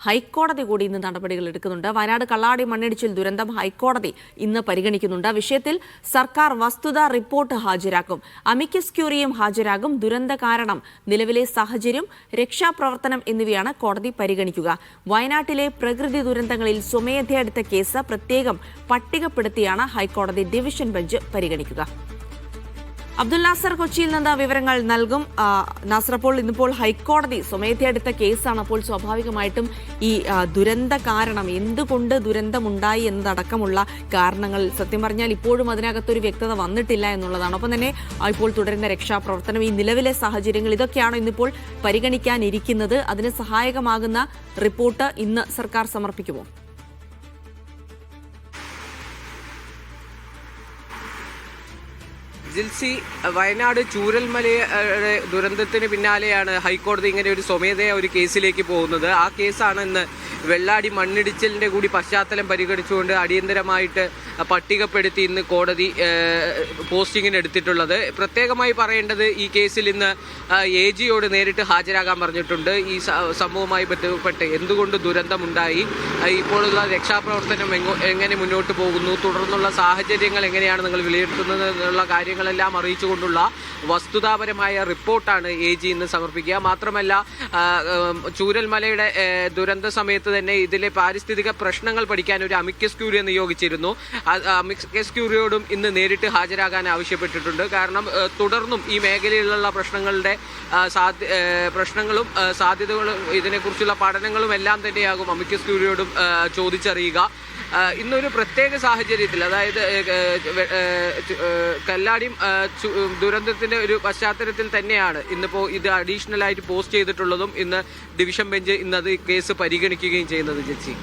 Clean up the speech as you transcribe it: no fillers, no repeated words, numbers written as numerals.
ഹൈക്കോടതി കൂടി ഇന്ന് നടപടികൾ എടുക്കുന്നുണ്ട്. വയനാട് കള്ളാടി മണ്ണിടിച്ചിൽ ദുരന്തം ഹൈക്കോടതി ഇന്ന് പരിഗണിക്കുന്നുണ്ട്. വിഷയത്തിൽ സർക്കാർ വസ്തുതാ റിപ്പോർട്ട് ഹാജരാക്കും. അമിക്കസ് ക്യൂറിയും ഹാജരാകും. ദുരന്ത കാരണം, നിലവിലെ സാഹചര്യം, രക്ഷാപ്രവർത്തനം എന്നിവയാണ് കോടതി പരിഗണിക്കുക. വയനാട്ടിലെ പ്രകൃതി ദുരന്തങ്ങളിൽ സ്വമേധയാ എടുത്ത കേസ് പ്രത്യേകം പട്ടികപ്പെടുത്തിയാണ് ഹൈക്കോടതി ഡിവിഷൻ ബെഞ്ച് പരിഗണിക്കുക. അബ്ദുൽ നാസർ കൊച്ചിയിൽ നിന്ന് വിവരങ്ങൾ നൽകും. നാസർ, ഇന്നിപ്പോൾ ഹൈക്കോടതി സ്വമേധയാ എടുത്ത കേസാണ്. അപ്പോൾ സ്വാഭാവികമായിട്ടും ഈ ദുരന്ത കാരണം, എന്തുകൊണ്ട് ദുരന്തമുണ്ടായി എന്നതടക്കമുള്ള കാരണങ്ങൾ സത്യം പറഞ്ഞാൽ ഇപ്പോഴും അതിനകത്തൊരു വ്യക്തത വന്നിട്ടില്ല എന്നുള്ളതാണ്. ഒപ്പം തന്നെ ഇപ്പോൾ തുടരുന്ന രക്ഷാപ്രവർത്തനം, ഈ നിലവിലെ സാഹചര്യങ്ങൾ, ഇതൊക്കെയാണോ ഇന്നിപ്പോൾ പരിഗണിക്കാനിരിക്കുന്നത്? അതിന് സഹായകമാകുന്ന റിപ്പോർട്ട് ഇന്ന് സർക്കാർ സമർപ്പിക്കുമോ? ജിൽസി, വയനാട് ചൂരൽമലയുടെ ദുരന്തത്തിന് പിന്നാലെയാണ് ഹൈക്കോടതി ഇങ്ങനെ ഒരു സ്വമേധയാ ഒരു കേസിലേക്ക് പോകുന്നത്. ആ കേസാണ് ഇന്ന് വെള്ളാടി മണ്ണിടിച്ചിലിൻ്റെ കൂടി പശ്ചാത്തലം പരിഗണിച്ചുകൊണ്ട് അടിയന്തരമായിട്ട് പട്ടികപ്പെടുത്തി ഇന്ന് കോടതി പോസ്റ്റിങ്ങിന് എടുത്തിട്ടുള്ളത്. പ്രത്യേകമായി പറയേണ്ടത്, ഈ കേസിൽ ഇന്ന് AGയോട് നേരിട്ട് ഹാജരാകാൻ പറഞ്ഞിട്ടുണ്ട്. ഈ സംഭവവുമായി ബന്ധപ്പെട്ട് എന്തുകൊണ്ട് ദുരന്തമുണ്ടായി, ഇപ്പോഴുള്ള രക്ഷാപ്രവർത്തനം എങ്ങനെ മുന്നോട്ട് പോകുന്നു, തുടർന്നുള്ള സാഹചര്യങ്ങൾ എങ്ങനെയാണ് നിങ്ങൾ വിലയിരുത്തുന്നത് എന്നുള്ള കാര്യങ്ങളെല്ലാം അറിയിച്ചുകൊണ്ടുള്ള വസ്തുതാപരമായ റിപ്പോർട്ടാണ് AG ഇന്ന് സമർപ്പിക്കുക. മാത്രമല്ല, ചൂരൽമലയുടെ ദുരന്ത സമയത്ത് തന്നെ ഇതിലെ പാരിസ്ഥിതിക പ്രശ്നങ്ങൾ പഠിക്കാൻ ഒരു അമിക്കസ് ക്യൂറിയെ നിയോഗിച്ചിരുന്നു. അമിക്കസ് ക്യൂറിയോടും ഇന്ന് നേരിട്ട് ഹാജരാകാൻ ആവശ്യപ്പെട്ടിട്ടുണ്ട്. കാരണം തുടർന്നും ഈ മേഖലയിലുള്ള പ്രശ്നങ്ങളും സാധ്യതകളും ഇതിനെക്കുറിച്ചുള്ള പഠനങ്ങളും എല്ലാം തന്നെയാകും അമിക്കസ് ക്യൂറിയോടും ചോദിച്ചറിയുക. ഇന്നൊരു പ്രത്യേക സാഹചര്യത്തിൽ, അതായത് കല്ലാടി ദുരന്തത്തിന്റെ ഒരു പശ്ചാത്തലത്തിൽ തന്നെയാണ് ഇന്നിപ്പോൾ ഇത് അഡീഷണൽ ആയിട്ട് പോസ്റ്റ് ചെയ്തിട്ടുള്ളതും ഇന്ന് ഡിവിഷൻ ബെഞ്ച് ഇന്നത് കേസ് പരിഗണിക്കുകയും ചെയ്യുന്നത്. ജഡ്ജി